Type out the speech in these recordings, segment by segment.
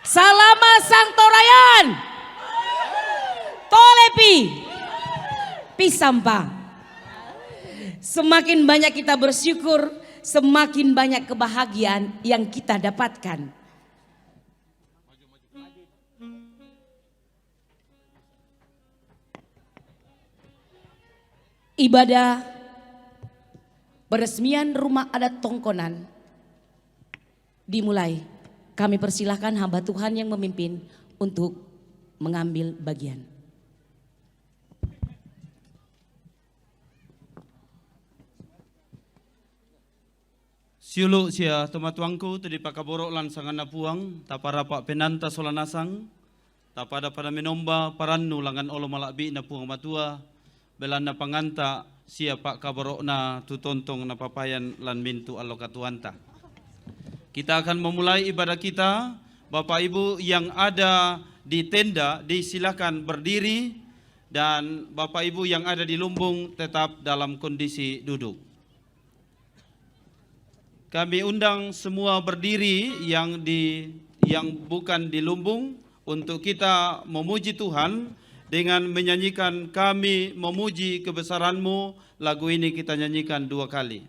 Salama Sang Torayan. Tolepi. Pisampa. Semakin banyak kita bersyukur, semakin banyak kebahagiaan yang kita dapatkan. Ibadah peresmian rumah adat Tongkonan dimulai. Kami persilahkan hamba Tuhan yang memimpin untuk mengambil bagian. Siulu sia tematuangku tadi pakaborok lansangan napuang taparapa penanta solanasang tapada pada menomba parannu langan olo malakbi napuang matua belanda panganta sia pak kaborok na tutontong na papayan lan mintu alokatuanta. Kita akan memulai ibadah kita. Bapak Ibu yang ada di tenda disilakan berdiri dan Bapak Ibu yang ada di lumbung tetap dalam kondisi duduk. Kami undang semua berdiri yang bukan di lumbung untuk kita memuji Tuhan dengan menyanyikan Kami Memuji Kebesaran-Mu. Lagu ini kita nyanyikan 2 kali.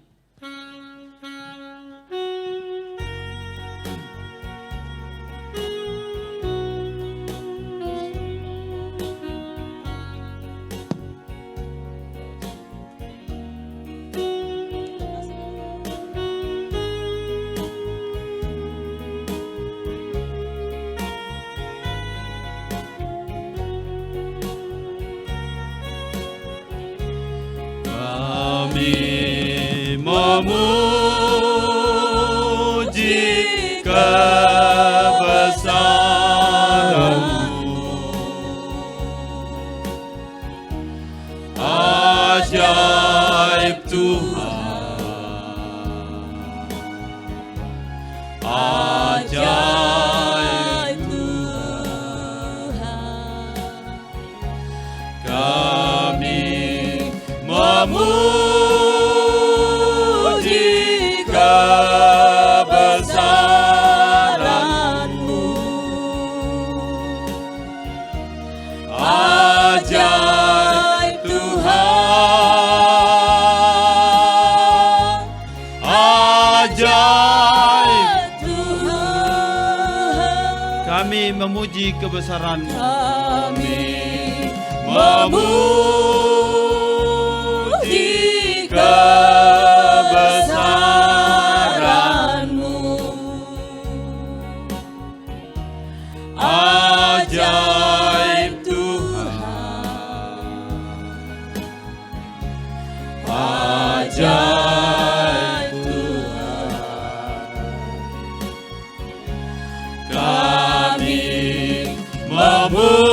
Memuji kebesaran-Mu, ajaib Tuhan, ajaib Tuhan. Kami memuji kebesaran-Mu, ajaib Tuhan, ajaib Tuhan. Kami memuji kebesaran-Mu, kami memuji kebesaran-Mu, ajaib Tuhan, ajaib Tuhan. Kami memuji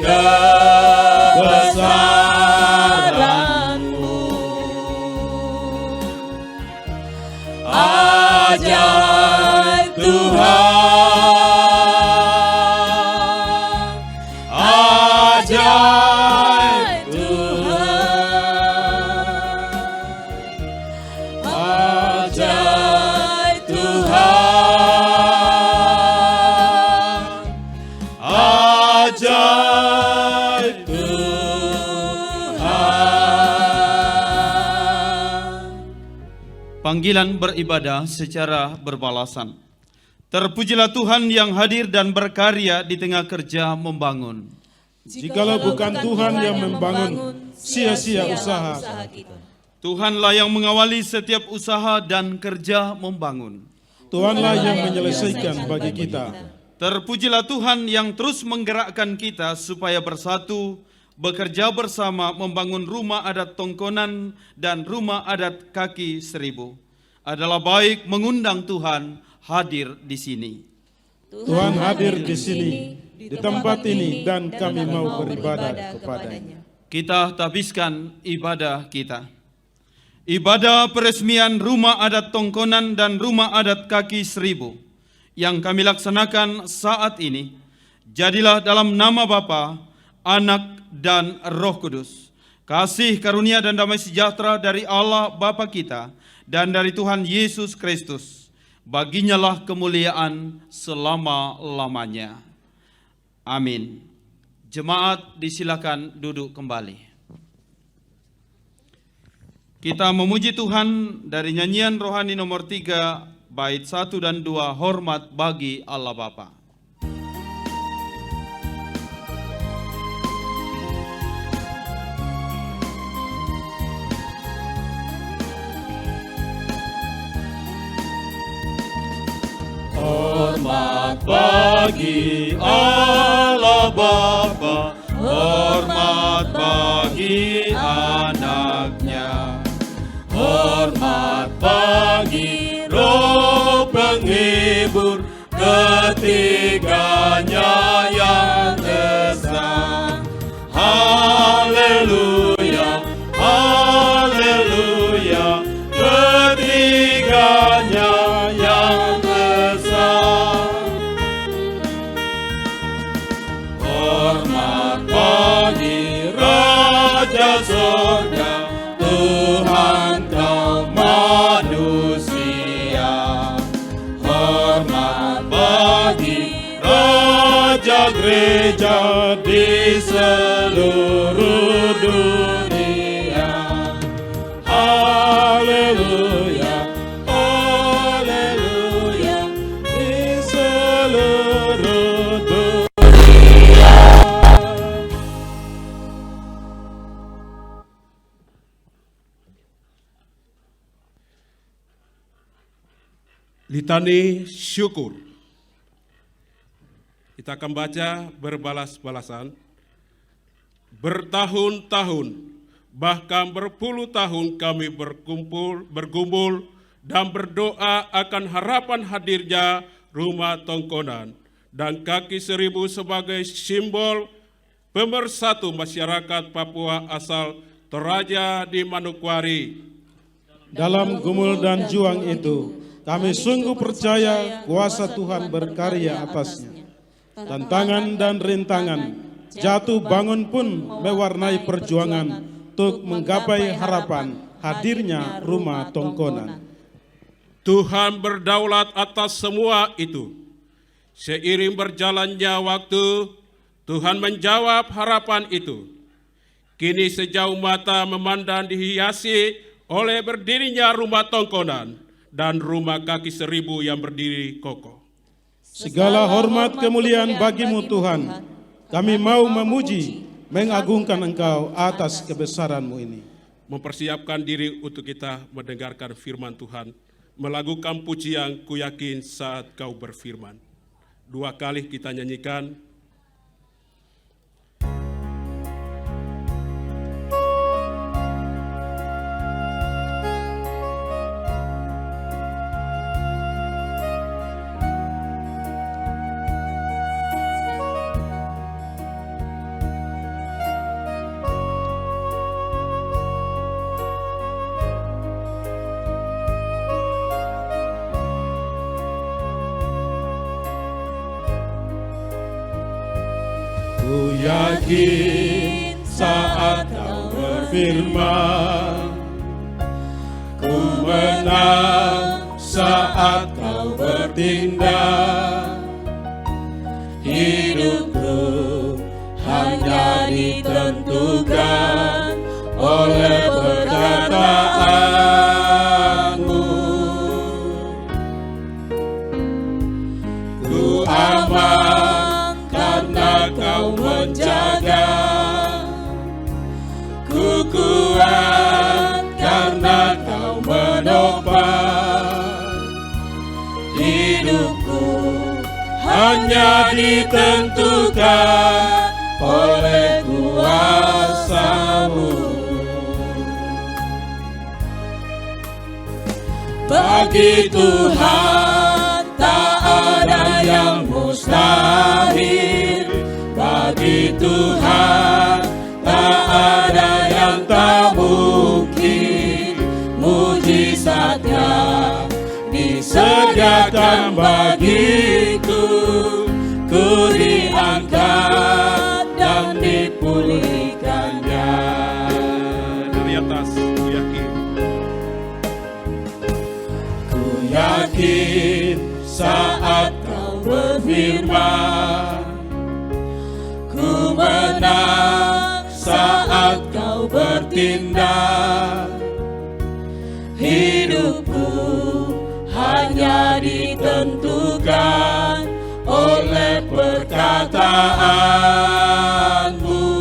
kebesaran-Mu, ajaib Tuhan, ajaib Tuhan, ajaib Tuhan, ajaib Tuhan. Panggilan beribadah secara berbalasan. Terpujilah Tuhan yang hadir dan berkarya di tengah kerja membangun. Jikalau bukan Tuhan yang membangun, sia-sia usaha kita. Tuhanlah yang mengawali setiap usaha dan kerja membangun. Tuhanlah yang menyelesaikan bagi kita. Terpujilah Tuhan yang terus menggerakkan kita supaya bersatu, bekerja bersama membangun rumah adat Tongkonan dan rumah adat Kaki Seribu. Adalah baik mengundang Tuhan hadir di sini. Tuhan hadir di sini, di tempat ini, dan kami mau beribadah kepadanya. Kita habiskan ibadah kita. Ibadah peresmian rumah adat Tongkonan dan rumah adat Kaki Seribu yang kami laksanakan saat ini, jadilah dalam nama Bapa, Anak, dan Roh Kudus. Kasih karunia dan damai sejahtera dari Allah Bapa kita dan dari Tuhan Yesus Kristus Baginya lah kemuliaan selama-lamanya. Amin. Jemaat disilakan duduk kembali. Kita memuji Tuhan dari nyanyian rohani nomor 3, bait 1 dan 2, hormat bagi Allah Bapa. Hormat bagi Allah Bapa, hormat bagi anaknya, hormat bagi Roh penghibur, ketiganya yang esa. Haleluya, haleluya, ketiganya yang esa. Hormat bagi Raja Sorga, Tuhan kaum manusia. Hormat bagi Raja Gereja di seluruh dunia. Haleluya, haleluya, di seluruh dunia. Litani syukur. Kita akan baca berbalas-balasan. Bertahun-tahun, bahkan berpuluh tahun kami bergumul dan berdoa akan harapan hadirnya Rumah Tongkonan dan Kaki Seribu sebagai simbol pemersatu masyarakat Papua asal Toraja di Manokwari. Dalam gumul dan juang itu, kami sungguh percaya kuasa Tuhan berkarya atasnya. Tantangan dan rintangan, jatuh bangun pun mewarnai perjuangan untuk menggapai harapan hadirnya Rumah Tongkonan. Tuhan berdaulat atas semua itu. Seiring berjalannya waktu, Tuhan menjawab harapan itu. Kini sejauh mata memandang dihiasi oleh berdirinya Rumah Tongkonan dan Rumah Kaki Seribu yang berdiri kokoh. Segala hormat kemuliaan bagimu Tuhan. Kami mau memuji, mengagungkan Engkau atas kebesaran-Mu ini. Mempersiapkan diri untuk kita mendengarkan firman Tuhan, melakukan pujian ku yakin saat kau berfirman. 2 kali kita nyanyikan. Ku yakin saat kau berfirman, ku menang saat kau bertindak. Hidupku hanya ditentukan oleh perkataanmu. Ku aman karena kau menjaga, ku kuat karena kau menopang. Hidupku hanya ditentukan oleh kuasa-Mu. Bagi Tuhan tak ada yang mustahil. Bagi Tuhan tak ada yang tak mungkin. Mujizatnya disediakan bagiku. Ku diangkat dan dipulihkannya. Dari atas ku yakin. Ku yakin firman. Ku menang saat kau bertindak. Hidupku hanya ditentukan oleh perkataanmu.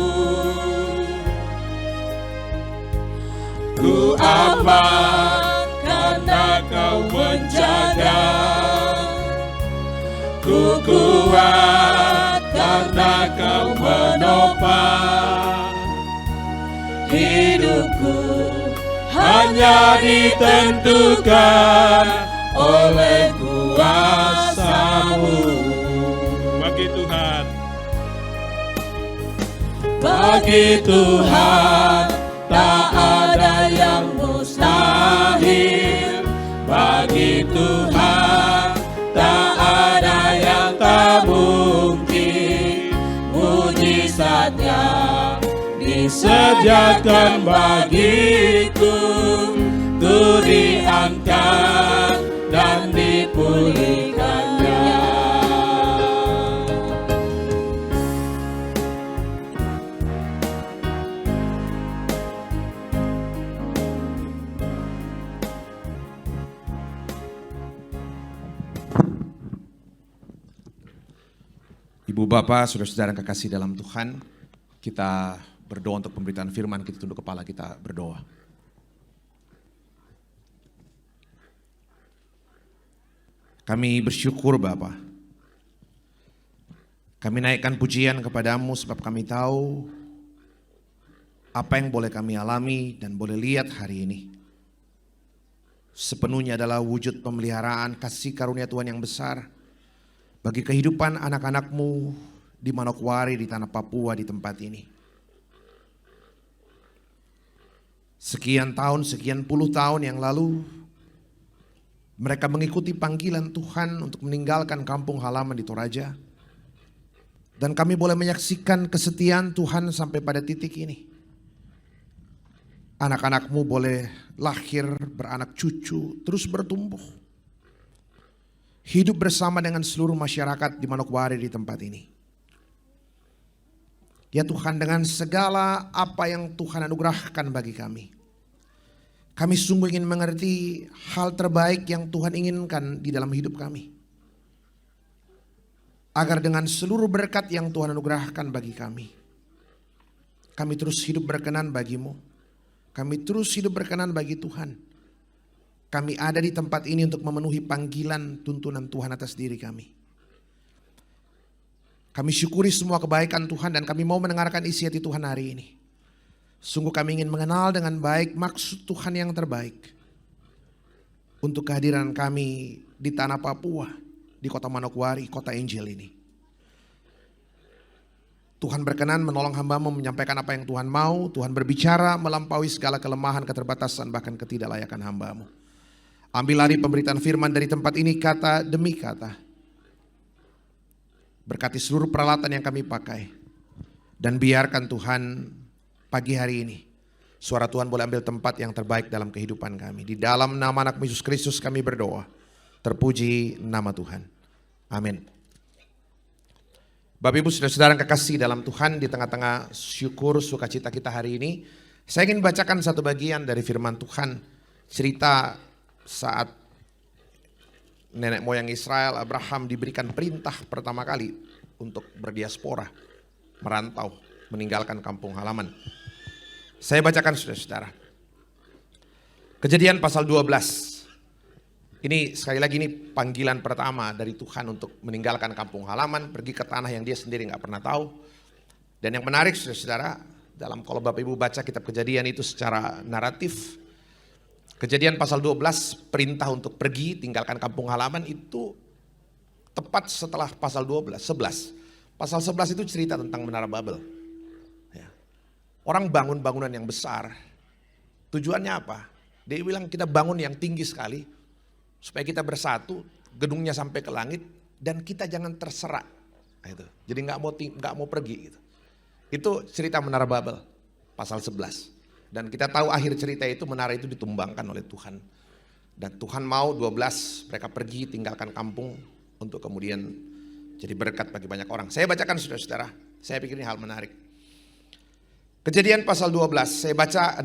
Ku aman karena kau menjaga. Ku kuat karena kau menopang. Hidupku hanya ditentukan oleh kuasa-Mu. Bagi Tuhan, bagi Tuhan tak ada yang mustahil. Bagi Tuhan tak ada yang tak mungkin. Mujizatnya disediakan bagiku, ku diangkat dan dipulihkannya. Ibu Bapak, saudara-saudara yang kekasih dalam Tuhan, kita berdoa untuk pemberitaan firman, kita tunduk kepala, kita berdoa. Kami bersyukur Bapa. Kami naikkan pujian kepadamu sebab kami tahu apa yang boleh kami alami dan boleh lihat hari ini. Sepenuhnya adalah wujud pemeliharaan kasih karunia Tuhan yang besar bagi kehidupan anak-anakmu di Manokwari, di tanah Papua, di tempat ini. Sekian tahun, sekian puluh tahun yang lalu, mereka mengikuti panggilan Tuhan untuk meninggalkan kampung halaman di Toraja. Dan kami boleh menyaksikan kesetiaan Tuhan sampai pada titik ini. Anak-anakmu boleh lahir, beranak cucu, terus bertumbuh. Hidup bersama dengan seluruh masyarakat di Manokwari di tempat ini. Ya Tuhan, dengan segala apa yang Tuhan anugerahkan bagi kami, kami sungguh ingin mengerti hal terbaik yang Tuhan inginkan di dalam hidup kami. Agar dengan seluruh berkat yang Tuhan anugerahkan bagi kami terus hidup berkenan bagimu. Kami terus hidup berkenan bagi Tuhan. Kami ada di tempat ini untuk memenuhi panggilan tuntunan Tuhan atas diri kami. Kami syukuri semua kebaikan Tuhan dan kami mau mendengarkan isi hati Tuhan hari ini. Sungguh kami ingin mengenal dengan baik maksud Tuhan yang terbaik untuk kehadiran kami di tanah Papua, di kota Manokwari, kota Injil ini. Tuhan berkenan menolong hamba-Mu menyampaikan apa yang Tuhan mau. Tuhan berbicara melampaui segala kelemahan, keterbatasan, bahkan ketidaklayakan hamba-Mu. Ambil alih pemberitaan firman dari tempat ini kata demi kata. Berkati seluruh peralatan yang kami pakai. Dan biarkan Tuhan pagi hari ini suara Tuhan boleh ambil tempat yang terbaik dalam kehidupan kami. Di dalam nama anak Yesus Kristus kami berdoa. Terpuji nama Tuhan. Amin. Bapak Ibu saudara-saudara yang kekasih dalam Tuhan, di tengah-tengah syukur sukacita kita hari ini, saya ingin bacakan satu bagian dari firman Tuhan. Cerita saat nenek moyang Israel, Abraham, diberikan perintah pertama kali untuk berdiaspora, merantau, meninggalkan kampung halaman. Saya bacakan saudara-saudara. Kejadian pasal 12. Ini sekali lagi ini panggilan pertama dari Tuhan untuk meninggalkan kampung halaman, pergi ke tanah yang dia sendiri gak pernah tahu. Dan yang menarik saudara-saudara, dalam kalau Bapak Ibu baca kitab Kejadian itu secara naratif, Kejadian pasal 12 perintah untuk pergi tinggalkan kampung halaman itu tepat setelah pasal 11. Pasal 11 itu cerita tentang Menara Babel. Ya. Orang bangun bangunan yang besar. Tujuannya apa? Dia bilang kita bangun yang tinggi sekali supaya kita bersatu, gedungnya sampai ke langit dan kita jangan terserak. Itu. Jadi nggak mau pergi gitu. Itu cerita Menara Babel pasal 11. Dan kita tahu akhir cerita itu menara itu ditumbangkan oleh Tuhan. Dan Tuhan mau 12 mereka pergi tinggalkan kampung untuk kemudian jadi berkat bagi banyak orang. Saya bacakan saudara-saudara, saya pikir ini hal menarik. Kejadian pasal 12, saya baca 6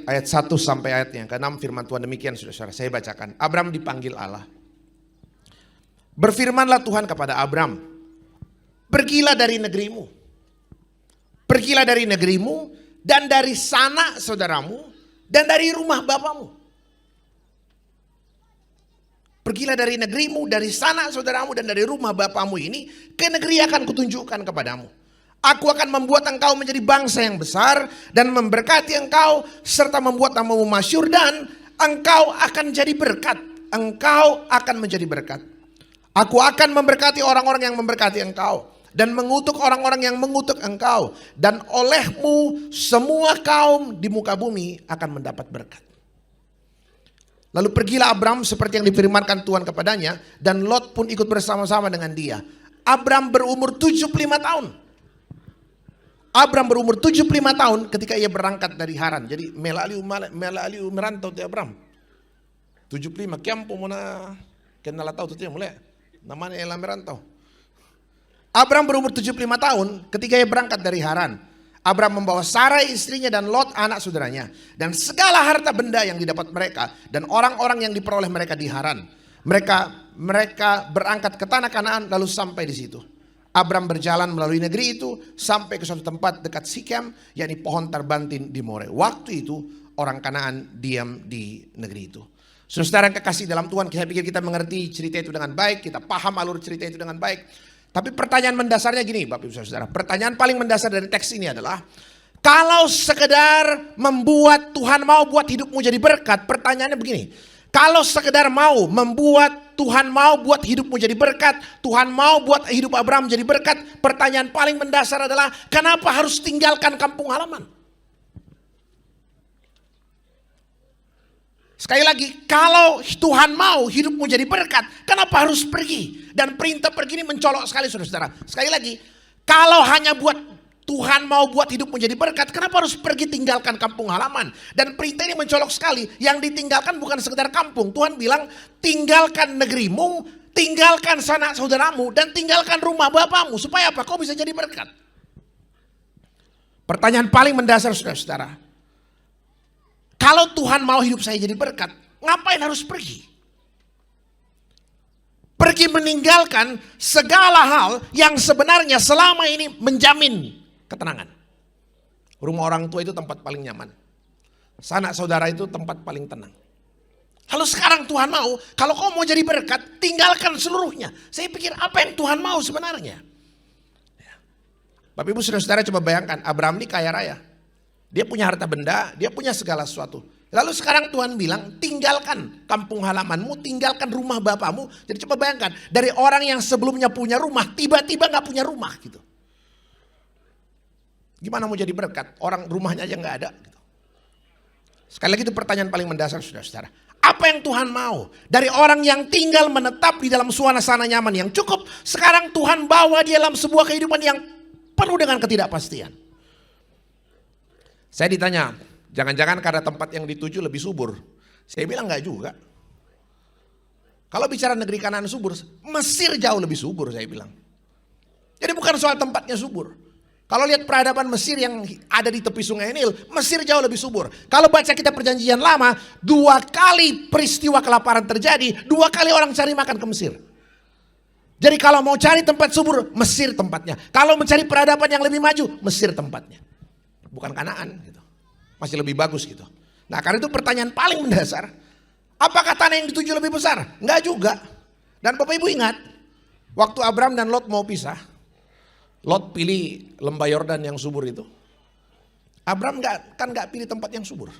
ayat 1 sampai ayat yang ke-6, firman Tuhan demikian saudara-saudara, saya bacakan. Abram dipanggil Allah. Berfirmanlah Tuhan kepada Abram, pergilah dari negerimu. Pergilah dari negerimu dan dari sanak saudaramu dan dari rumah bapamu. Pergilah dari negerimu, dari sanak saudaramu dan dari rumah bapamu ini ke negeri yang akan kutunjukkan kepadamu. Aku akan membuat engkau menjadi bangsa yang besar dan memberkati engkau serta membuat namamu masyhur dan engkau akan jadi berkat. Engkau akan menjadi berkat. Aku akan memberkati orang-orang yang memberkati engkau dan mengutuk orang-orang yang mengutuk engkau, dan olehmu semua kaum di muka bumi akan mendapat berkat. Lalu pergilah Abram seperti yang difirmankan Tuhan kepadanya, dan Lot pun ikut bersama-sama dengan dia. Abram berumur 75 tahun. Abram berumur 75 tahun ketika ia berangkat dari Haran. Jadi melaliu merantau ti Abram. 75 kiampo muna kenala tahu tu mulai. Namanya ela merantau. Abram berumur 75 tahun ketika ia berangkat dari Haran. Abram membawa Sarai istrinya dan Lot anak saudaranya dan segala harta benda yang didapat mereka dan orang-orang yang diperoleh mereka di Haran. Mereka berangkat ke tanah Kanaan lalu sampai di situ. Abram berjalan melalui negeri itu sampai ke suatu tempat dekat Sikem, yakni pohon tarbantin di More. Waktu itu orang Kanaan diam di negeri itu. Saudara yang kekasih dalam Tuhan, saya pikir kita mengerti cerita itu dengan baik, kita paham alur cerita itu dengan baik. Tapi pertanyaan mendasarnya gini Bapak Ibu Saudara, pertanyaan paling mendasar dari teks ini adalah, kalau sekedar membuat Tuhan mau buat hidupmu jadi berkat, pertanyaannya begini, kalau sekedar mau membuat Tuhan mau buat hidupmu jadi berkat, Tuhan mau buat hidup Abraham jadi berkat, pertanyaan paling mendasar adalah, kenapa harus tinggalkan kampung halaman? Sekali lagi, kalau Tuhan mau hidupmu jadi berkat, kenapa harus pergi? Dan perintah pergi ini mencolok sekali saudara-saudara. Sekali lagi, kalau hanya buat Tuhan mau buat hidupmu jadi berkat, kenapa harus pergi tinggalkan kampung halaman? Dan perintah ini mencolok sekali, yang ditinggalkan bukan sekedar kampung. Tuhan bilang, tinggalkan negerimu, tinggalkan sanak saudaramu, dan tinggalkan rumah bapamu. Supaya apa? Kau bisa jadi berkat. Pertanyaan paling mendasar saudara-saudara. Kalau Tuhan mau hidup saya jadi berkat, ngapain harus pergi? Pergi meninggalkan segala hal yang sebenarnya selama ini menjamin ketenangan. Rumah orang tua itu tempat paling nyaman. Sanak saudara itu tempat paling tenang. Lalu sekarang Tuhan mau, kalau kau mau jadi berkat, tinggalkan seluruhnya. Saya pikir apa yang Tuhan mau sebenarnya? Bapak Ibu saudara-saudara coba bayangkan, Abraham ini kaya raya. Dia punya harta benda, dia punya segala sesuatu. Lalu sekarang Tuhan bilang, tinggalkan kampung halamanmu, tinggalkan rumah bapamu. Jadi coba bayangkan, dari orang yang sebelumnya punya rumah, tiba-tiba gak punya rumah gitu. Gimana mau jadi berkat? Orang rumahnya aja gak ada. Gitu. Sekali lagi itu pertanyaan paling mendasar saudara-saudara. Apa yang Tuhan mau? Dari orang yang tinggal menetap di dalam suasana nyaman yang cukup, sekarang Tuhan bawa dia dalam sebuah kehidupan yang penuh dengan ketidakpastian. Saya ditanya, jangan-jangan karena tempat yang dituju lebih subur. Saya bilang enggak juga. Kalau bicara negeri Kanaan subur, Mesir jauh lebih subur saya bilang. Jadi bukan soal tempatnya subur. Kalau lihat peradaban Mesir yang ada di tepi sungai Nil, Mesir jauh lebih subur. Kalau baca kitab perjanjian lama, 2 kali peristiwa kelaparan terjadi, 2 kali orang cari makan ke Mesir. Jadi kalau mau cari tempat subur, Mesir tempatnya. Kalau mencari peradaban yang lebih maju, Mesir tempatnya. Bukan Kanaan gitu. Masih lebih bagus gitu. Nah karena itu pertanyaan paling mendasar. Apakah tanah yang dituju lebih besar? Enggak juga. Dan Bapak Ibu ingat, waktu Abram dan Lot mau pisah, Lot pilih lembah Yordan yang subur itu. Abram nggak pilih tempat yang subur.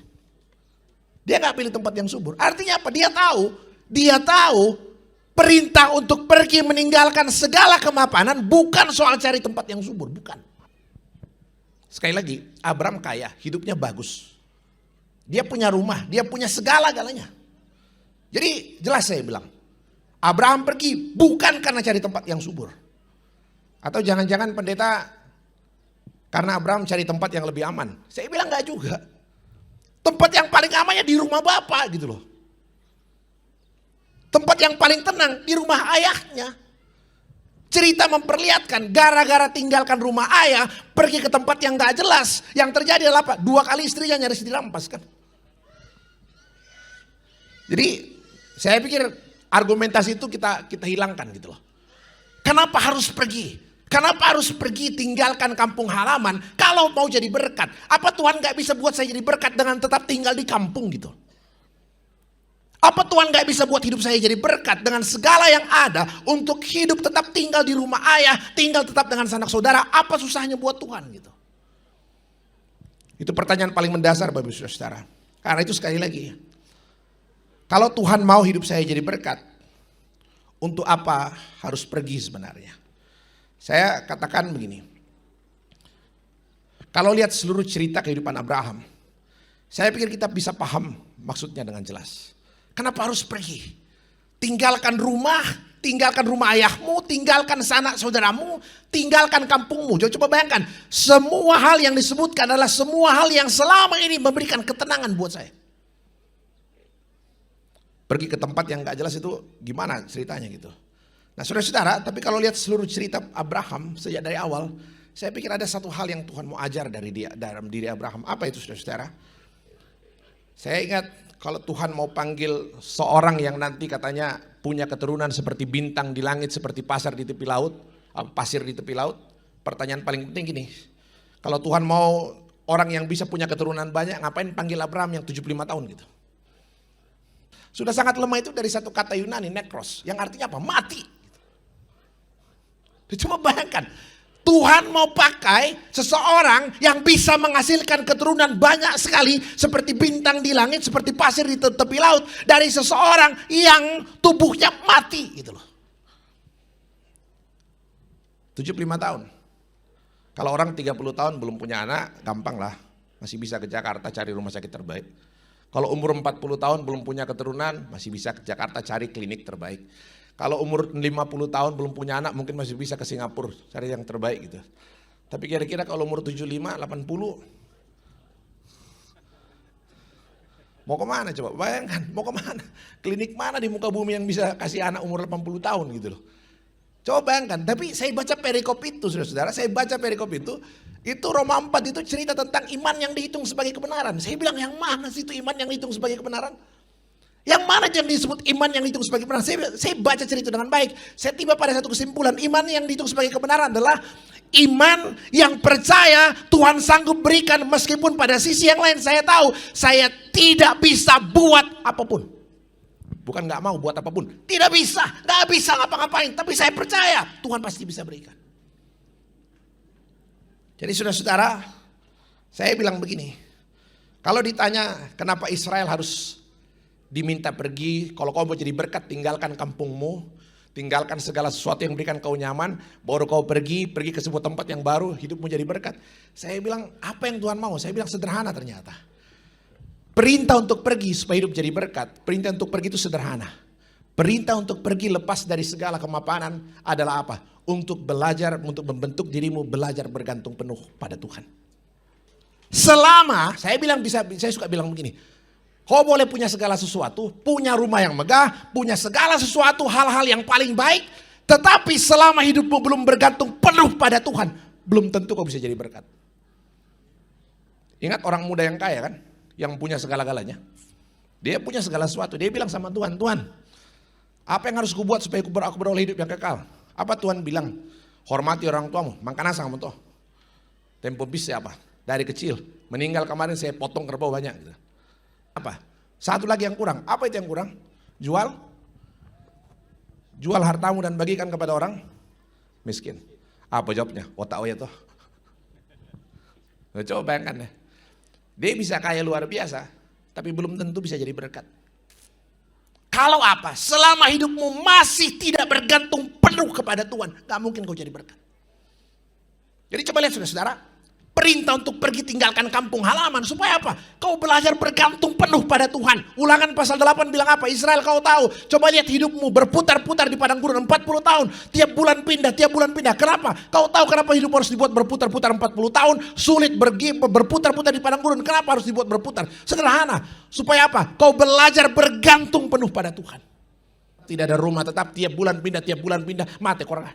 Dia nggak pilih tempat yang subur. Artinya apa? Dia tahu perintah untuk pergi meninggalkan segala kemapanan bukan soal cari tempat yang subur, bukan. Sekali lagi, Abram kaya, hidupnya bagus. Dia punya rumah, dia punya segala-galanya. Jadi jelas saya bilang, Abraham pergi bukan karena cari tempat yang subur. Atau jangan-jangan pendeta karena Abraham cari tempat yang lebih aman. Saya bilang enggak juga. Tempat yang paling amannya di rumah bapak gitu loh. Tempat yang paling tenang di rumah ayahnya. Cerita memperlihatkan gara-gara tinggalkan rumah ayah, pergi ke tempat yang gak jelas. Yang terjadi adalah apa? 2 kali istrinya nyaris dirampas kan. Jadi saya pikir argumentasi itu kita hilangkan gitu loh. Kenapa harus pergi? Kenapa harus pergi tinggalkan kampung halaman kalau mau jadi berkat? Apa Tuhan gak bisa buat saya jadi berkat dengan tetap tinggal di kampung gitu? Apa Tuhan gak bisa buat hidup saya jadi berkat dengan segala yang ada untuk hidup tetap tinggal di rumah ayah, tinggal tetap dengan sanak saudara, apa susahnya buat Tuhan gitu. Itu pertanyaan paling mendasar Bapak Ibu Saudara. Karena itu sekali lagi, kalau Tuhan mau hidup saya jadi berkat, untuk apa harus pergi sebenarnya? Saya katakan begini, kalau lihat seluruh cerita kehidupan Abraham, saya pikir kita bisa paham maksudnya dengan jelas. Kenapa harus pergi? Tinggalkan rumah ayahmu, tinggalkan sanak saudaramu, tinggalkan kampungmu. Coba bayangkan, semua hal yang disebutkan adalah semua hal yang selama ini memberikan ketenangan buat saya. Pergi ke tempat yang gak jelas itu gimana ceritanya gitu. Nah saudara-saudara, tapi kalau lihat seluruh cerita Abraham sejak dari awal, saya pikir ada satu hal yang Tuhan mau ajar dari dia, dalam diri Abraham. Apa itu saudara-saudara? Saya ingat kalau Tuhan mau panggil seorang yang nanti katanya punya keturunan seperti bintang di langit, seperti pasir di tepi laut. Pertanyaan paling penting gini, kalau Tuhan mau orang yang bisa punya keturunan banyak, ngapain panggil Abraham yang 75 tahun gitu? Sudah sangat lemah itu dari satu kata Yunani, nekros, yang artinya apa? Mati. Cuma bayangkan, Tuhan mau pakai seseorang yang bisa menghasilkan keturunan banyak sekali seperti bintang di langit, seperti pasir di tepi laut, dari seseorang yang tubuhnya mati gitu loh. 75 tahun. Kalau orang 30 tahun belum punya anak, gampang lah. Masih bisa ke Jakarta cari rumah sakit terbaik. Kalau umur 40 tahun belum punya keturunan, masih bisa ke Jakarta cari klinik terbaik. Kalau umur 50 tahun belum punya anak, mungkin masih bisa ke Singapura cari yang terbaik gitu. Tapi kira-kira kalau umur 75, 80, mau kemana coba? Bayangkan, mau kemana? Klinik mana di muka bumi yang bisa kasih anak umur 80 tahun gitu loh. Coba bayangkan, tapi saya baca perikop itu saudara-saudara, itu Roma 4 itu cerita tentang iman yang dihitung sebagai kebenaran. Saya bilang yang mana sih itu iman yang dihitung sebagai kebenaran? Yang mana yang disebut iman yang dihitung sebagai kebenaran? Saya baca cerita dengan baik. Saya tiba pada satu kesimpulan, iman yang dihitung sebagai kebenaran adalah iman yang percaya Tuhan sanggup berikan meskipun pada sisi yang lain saya tahu saya tidak bisa buat apapun. Bukan gak mau buat apapun, tidak bisa, gak bisa ngapa-ngapain, tapi saya percaya Tuhan pasti bisa berikan. Jadi saudara-saudara, saya bilang begini, kalau ditanya kenapa Israel harus diminta pergi, kalau kau mau jadi berkat tinggalkan kampungmu, tinggalkan segala sesuatu yang memberikan kau nyaman, baru kau pergi ke sebuah tempat yang baru, hidupmu jadi berkat. Saya bilang apa yang Tuhan mau? Saya bilang sederhana ternyata. Perintah untuk pergi supaya hidup jadi berkat, perintah untuk pergi itu sederhana. Perintah untuk pergi lepas dari segala kemapanan adalah apa? Untuk belajar, untuk membentuk dirimu belajar bergantung penuh pada Tuhan. Selama, saya suka bilang begini, kau boleh punya segala sesuatu, punya rumah yang megah, punya segala sesuatu, hal-hal yang paling baik, tetapi selama hidupmu belum bergantung penuh pada Tuhan, belum tentu kau bisa jadi berkat. Ingat orang muda yang kaya kan? Yang punya segala-galanya. Dia punya segala sesuatu. Dia bilang sama Tuhan, Tuhan, apa yang harus kubuat supaya aku beroleh hidup yang kekal? Apa Tuhan bilang? Hormati orang tuamu, makan asang mentoh. Tempo bis siapa? Dari kecil. Meninggal kemarin saya potong kerbau banyak. Gitu. Apa? Satu lagi yang kurang. Apa itu yang kurang? Jual hartamu dan bagikan kepada orang miskin. Apa jawabnya? Otak oya toh. Coba bayangkan deh. Dia bisa kaya luar biasa, tapi belum tentu bisa jadi berkat. Kalau apa? Selama hidupmu masih tidak bergantung penuh kepada Tuhan, gak mungkin kau jadi berkat. Jadi coba lihat saudara-saudara, perintah untuk pergi tinggalkan kampung halaman, supaya apa? Kau belajar bergantung penuh pada Tuhan. Ulangan pasal 8 bilang apa? Israel kau tahu, coba lihat hidupmu berputar-putar di padang gurun 40 tahun, tiap bulan pindah. Kenapa? Kau tahu kenapa hidup harus dibuat berputar-putar 40 tahun, sulit berputar-putar di padang gurun, kenapa harus dibuat berputar? Sederhana, supaya apa? Kau belajar bergantung penuh pada Tuhan. Tidak ada rumah tetap, tiap bulan pindah, mati korang.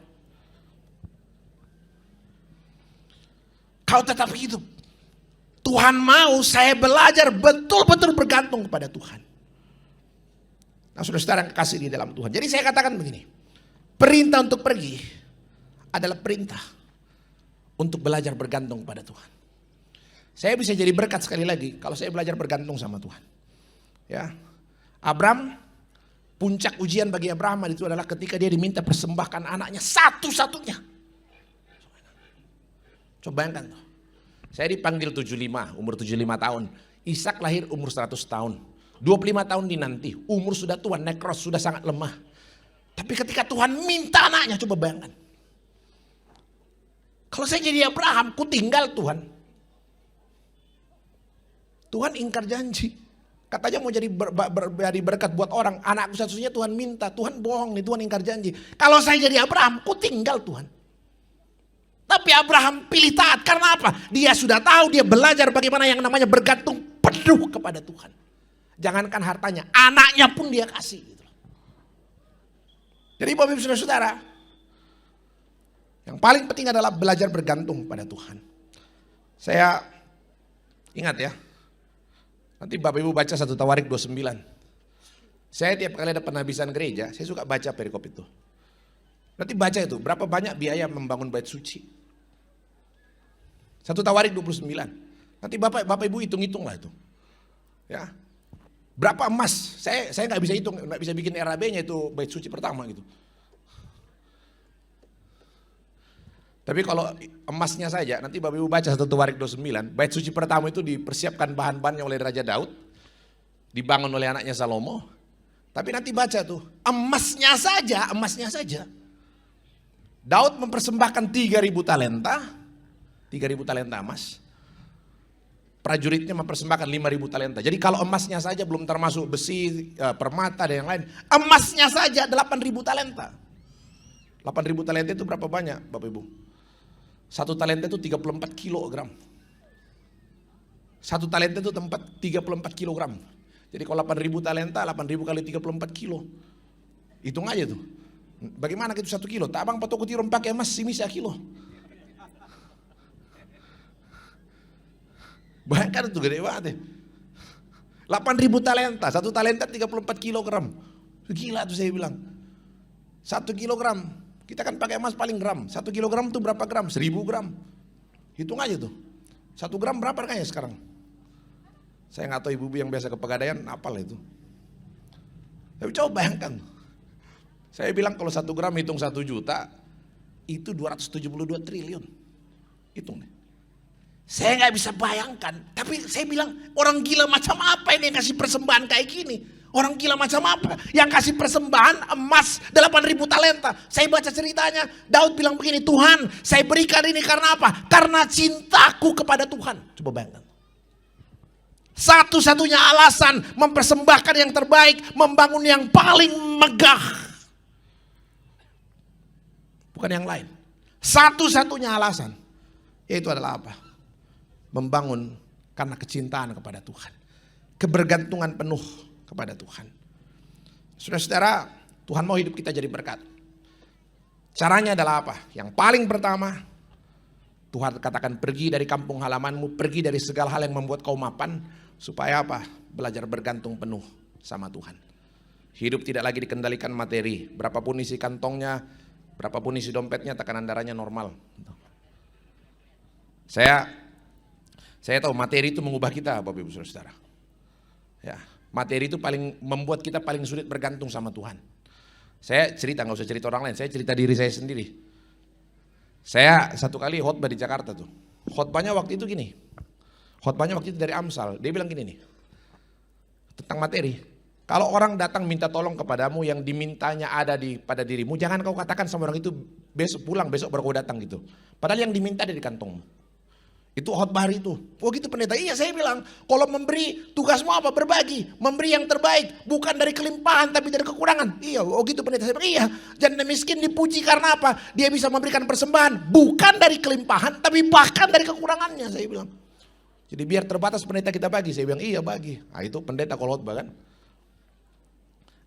kau tetap hidup. Tuhan mau saya belajar betul-betul bergantung kepada Tuhan. Nah, saudara-saudara yang kekasih di dalam Tuhan. Jadi saya katakan begini, perintah untuk pergi adalah perintah untuk belajar bergantung pada Tuhan. Saya bisa jadi berkat sekali lagi kalau saya belajar bergantung sama Tuhan. Ya, Abraham, puncak ujian bagi Abraham itu adalah ketika dia diminta persembahkan anaknya satu-satunya. Coba bayangkan tuh. Saya dipanggil 75, umur 75 tahun. Ishak lahir umur 100 tahun. 25 tahun dinanti, umur sudah tua, nekros, sudah sangat lemah. Tapi ketika Tuhan minta anaknya, coba bayangkan. Kalau saya jadi Abraham, ku tinggal Tuhan. Tuhan ingkar janji. Katanya mau jadi berkat buat orang. Anakku satu-satunya Tuhan minta. Tuhan bohong nih, Tuhan ingkar janji. Kalau saya jadi Abraham, ku tinggal Tuhan. Tapi Abraham pilih taat. Karena apa? Dia sudah tahu, dia belajar bagaimana yang namanya bergantung penuh kepada Tuhan. Jangankan hartanya, anaknya pun dia kasih. Jadi Bapak Ibu Saudara-saudara, yang paling penting adalah belajar bergantung pada Tuhan. Saya ingat ya, nanti Bapak Ibu baca 1 Tawarik 29. Saya tiap kali ada penabisan gereja, saya suka baca perikop itu. Nanti baca itu, berapa banyak biaya membangun bait suci. 1 Tawarik 29. Nanti Bapak Ibu hitung-hitung lah itu. Ya. Berapa emas? Saya nggak bisa hitung, nggak bisa bikin RAB-nya itu bait suci pertama gitu. Tapi kalau emasnya saja, nanti Bapak Ibu baca 1 Tawarik 29, bait suci pertama itu dipersiapkan bahan-bahannya oleh Raja Daud, dibangun oleh anaknya Salomo. Tapi nanti baca tuh, emasnya saja. Daud mempersembahkan 3.000 talenta, 3.000 talenta emas. Prajuritnya mempersembahkan 5.000 talenta. Jadi kalau emasnya saja belum termasuk besi, permata dan yang lain. Emasnya saja 8.000 talenta. 8.000 talenta itu berapa banyak Bapak Ibu? 1 talenta itu 34 kilogram. 1 talenta itu 34 kilogram. Jadi kalau 8.000 talenta, 8.000 kali 34 kilo. Hitung aja tuh. Bagaimana gitu 1 kilo? Tabang patoko tirom pakai emas simisa kilo. Bayangkan itu gede banget ya. 8.000 talenta, 1 talenta 34 kilogram. Gila tuh saya bilang. 1 kilogram, kita kan pakai emas paling gram. 1 kilogram itu berapa gram? 1.000 gram. Hitung aja tuh. 1 gram berapa harganya sekarang? Saya nggak tahu ibu-ibu yang biasa ke Pegadaian, apal itu. Tapi coba bayangkan. Saya bilang kalau 1 gram hitung 1 juta, itu 272 triliun. Hitung deh. Saya nggak bisa bayangkan, tapi saya bilang orang gila macam apa ini yang kasih persembahan kayak gini? Orang gila macam apa yang kasih persembahan emas 8.000 talenta? Saya baca ceritanya, Daud bilang begini, Tuhan saya berikan ini karena apa? Karena cintaku kepada Tuhan. Coba bayangkan. Satu-satunya alasan mempersembahkan yang terbaik, membangun yang paling megah. Bukan yang lain. Satu-satunya alasan, yaitu adalah apa? Membangun karena kecintaan kepada Tuhan. Kebergantungan penuh kepada Tuhan. Saudara-saudara, Tuhan mau hidup kita jadi berkat. Caranya adalah apa? Yang paling pertama, Tuhan katakan pergi dari kampung halamanmu, pergi dari segala hal yang membuat kau mapan. Supaya apa? Belajar bergantung penuh sama Tuhan. Hidup tidak lagi dikendalikan materi. Berapapun isi kantongnya, berapapun isi dompetnya, tekanan darahnya normal. Saya tahu materi itu mengubah kita, Bapak Ibu Saudara. Ya, materi itu paling membuat kita paling sulit bergantung sama Tuhan. Saya cerita, nggak usah cerita orang lain, saya cerita diri saya sendiri. Saya satu kali khotbah di Jakarta tuh. Khotbahnya waktu itu gini. Khotbahnya waktu itu dari Amsal. Dia bilang gini nih. Tentang materi. Kalau orang datang minta tolong kepadamu yang dimintanya ada pada dirimu, jangan kau katakan sama orang itu besok pulang, besok baru kau datang gitu. Padahal yang diminta ada di kantongmu. Itu khotbah hari itu. Oh gitu pendeta. Iya saya bilang, kalau memberi tugasmu apa? Berbagi. Memberi yang terbaik. Bukan dari kelimpahan tapi dari kekurangan. Iya, oh gitu pendeta. Saya bilang, iya. Janda miskin dipuji karena apa? Dia bisa memberikan persembahan. Bukan dari kelimpahan tapi bahkan dari kekurangannya, saya bilang. Jadi biar terbatas pendeta kita bagi. Saya bilang, iya bagi. Nah itu pendeta kalau khotbah kan.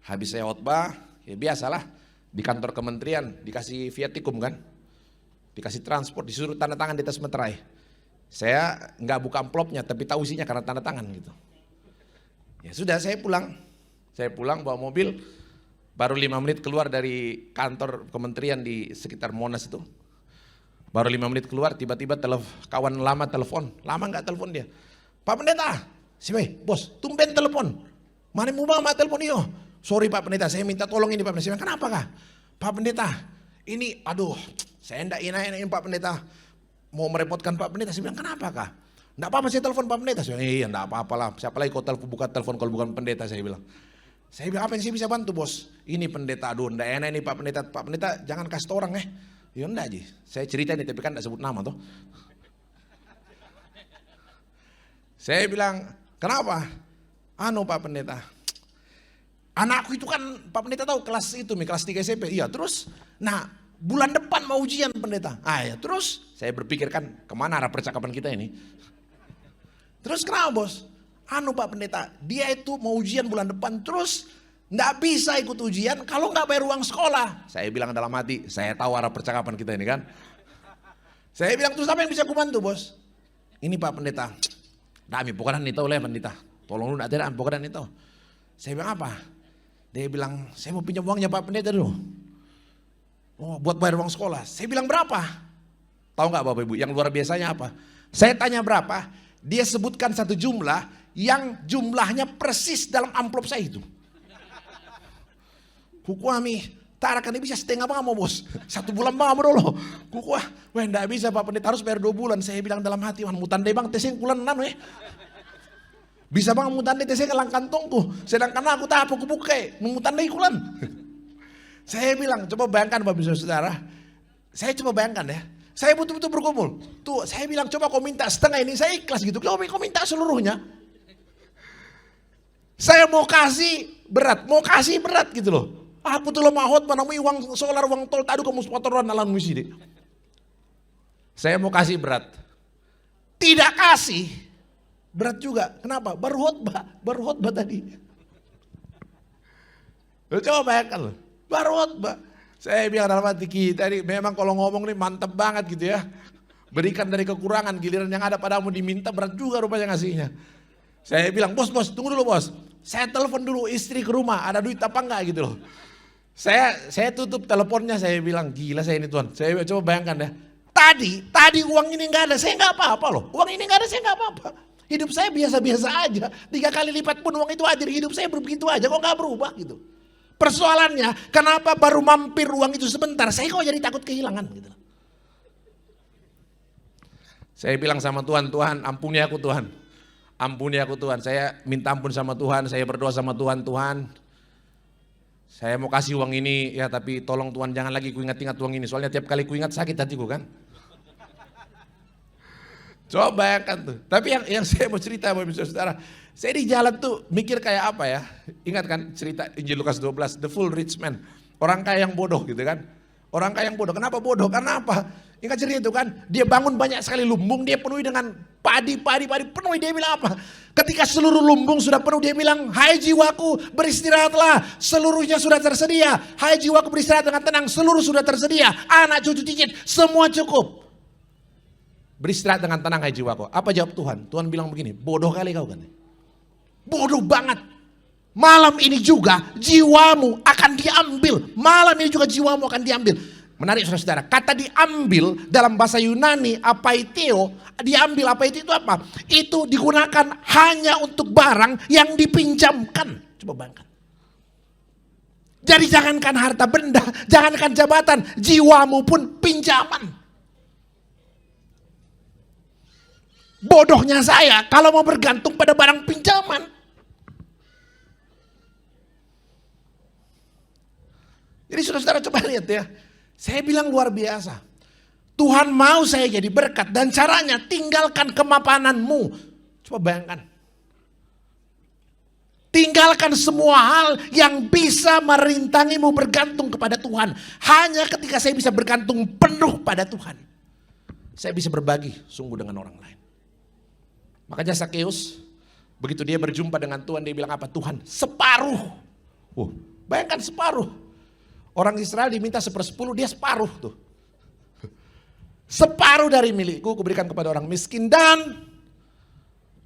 Habis saya khotbah, ya biasalah. Di kantor kementerian dikasih viatikum kan. Dikasih transport, disuruh tanda tangan di atas meterai. Saya nggak buka amplopnya tapi tahu isinya karena tanda tangan gitu. Ya sudah, saya pulang. Saya pulang bawa mobil, baru 5 menit keluar dari kantor kementerian di sekitar Monas itu. Baru 5 menit keluar, tiba-tiba kawan lama telepon. Lama nggak telepon dia. Pak Pendeta, bos, tumben telepon. Mana mau bawa telepon iyo? Sorry Pak Pendeta, saya minta tolong ini Pak Pendeta. Saya bilang, kenapa kah? Pak Pendeta, ini aduh, saya enggak enak-enakin Pak Pendeta. Mau merepotkan Pak Pendeta. Saya bilang, kenapa kah? Enggak apa-apa saya telepon Pak Pendeta. Saya bilang, iya enggak apa-apa lah. Siapa lagi kau buka telepon kalau bukan pendeta, saya bilang. Saya bilang, apa yang saya bisa bantu bos? Ini pendeta, aduh enggak enak ini Pak Pendeta. Pak Pendeta jangan kasih orang Ya enggak Ji, saya cerita ini tapi kan enggak sebut nama tuh. Saya bilang, kenapa? Pak Pendeta, anakku itu kan Pak Pendeta tahu kelas itu, kelas 3 SMP. Iya terus, nah bulan depan mau ujian Pendeta. Ya terus, saya berpikir kan kemana arah percakapan kita ini. Terus kenapa bos? Pak Pendeta, dia itu mau ujian bulan depan terus nggak bisa ikut ujian kalau nggak bayar uang sekolah. Saya bilang dalam hati, saya tahu arah percakapan kita ini kan. Saya bilang, terus apa yang bisa aku bantu bos? Ini Pak Pendeta, dami pokoknya itu oleh Pendeta, tolong lu nak tidak pokoknya itu. Saya bilang apa? Dia bilang, saya mau pinjam uangnya Pak Pendeta dulu. Oh, buat bayar uang sekolah. Saya bilang berapa? Tahu nggak Bapak Ibu? Yang luar biasanya apa? Saya tanya berapa? Dia sebutkan satu jumlah yang jumlahnya persis dalam amplop saya itu. Kukuami, tarakan bisa setengah bang mau bos. 1 bulan bang mau dulu. Kukuah, wah enggak bisa Pak Pendeta harus bayar 2 bulan. Saya bilang dalam hati, wan mutan deh bang teseng bulan 6 Bisa bang mutan deh teseng kelang kantongku. Sedangkan aku tak apa kubuka, mutan deh kulan. Saya bilang, coba bayangkan Bapak Saudara. Saya coba bayangkan ya. Saya betul-betul bergumul. Tuh, saya bilang coba kau minta setengah ini, saya ikhlas gitu. Coba kau minta seluruhnya. Saya mau kasih berat gitu loh. Aku tuh lemah hot mana uang solar uang tol tadi kamu spotoran nalan misi deh. Saya mau kasih berat. Tidak kasih berat juga. Kenapa? Baru khotbah tadi. Coba bayangkan loh. Baru khotbah. Saya bilang dalam hati kita ini memang kalau ngomong nih mantep banget gitu ya. Berikan dari kekurangan, giliran yang ada padamu diminta berat juga rupanya ngasihnya. Saya bilang, bos tunggu dulu bos. Saya telepon dulu istri ke rumah, ada duit apa enggak gitu loh. Saya tutup teleponnya, saya bilang gila saya ini Tuhan. Saya coba bayangkan ya. Tadi uang ini enggak ada, saya enggak apa-apa loh. Uang ini enggak ada, saya enggak apa-apa. Hidup saya biasa-biasa aja. 3 kali lipat pun uang itu hadir, hidup saya begitu aja kok enggak berubah gitu. Persoalannya, kenapa baru mampir uang itu sebentar, saya kok jadi takut kehilangan gitu. Saya bilang sama Tuhan, Tuhan ampuni aku Tuhan. Ampuni aku Tuhan, saya minta ampun sama Tuhan, saya berdoa sama Tuhan, Tuhan. Saya mau kasih uang ini ya tapi tolong Tuhan jangan lagi ku ingat-ingat uang ini. Soalnya tiap kali ku ingat sakit hatiku kan. Coba bayangkan tuh. Tapi yang saya mau cerita Bapak Ibu Saudara. Saya di jalan tuh mikir kayak apa ya. Ingat kan cerita Injil Lukas 12. The full rich man. Orang kaya yang bodoh gitu kan. Orang kaya yang bodoh. Kenapa bodoh? Karena apa? Ingat cerita itu kan. Dia bangun banyak sekali lumbung. Dia penuhi dengan padi penuhi. Dia bilang apa? Ketika seluruh lumbung sudah penuh dia bilang, hai jiwaku beristirahatlah, seluruhnya sudah tersedia. Hai jiwaku beristirahat dengan tenang, seluruh sudah tersedia. Anak cucu cicit, semua cukup. Beristirahat dengan tenang hai jiwaku. Apa jawab Tuhan? Tuhan bilang begini, bodoh kali kau kan. Bodoh banget. Malam ini juga jiwamu akan diambil. Malam ini juga jiwamu akan diambil. Menarik saudara-saudara, kata diambil dalam bahasa Yunani apaiteo, diambil apaiteo itu apa? Itu digunakan hanya untuk barang yang dipinjamkan. Coba bayangkan. Jadi jangankan harta benda, jangankan jabatan, jiwamu pun pinjaman. Bodohnya saya kalau mau bergantung pada barang pinjaman. Jadi saudara-saudara coba lihat ya. Saya bilang luar biasa. Tuhan mau saya jadi berkat dan caranya tinggalkan kemapananmu. Coba bayangkan. Tinggalkan semua hal yang bisa merintangimu bergantung kepada Tuhan. Hanya ketika saya bisa bergantung penuh pada Tuhan, saya bisa berbagi sungguh dengan orang lain. Makanya Sakeus, begitu dia berjumpa dengan Tuhan, dia bilang apa? Tuhan, separuh. Bayangkan separuh. Orang Israel diminta 1/10, dia separuh tuh. Separuh dari milikku kuberikan kepada orang miskin, dan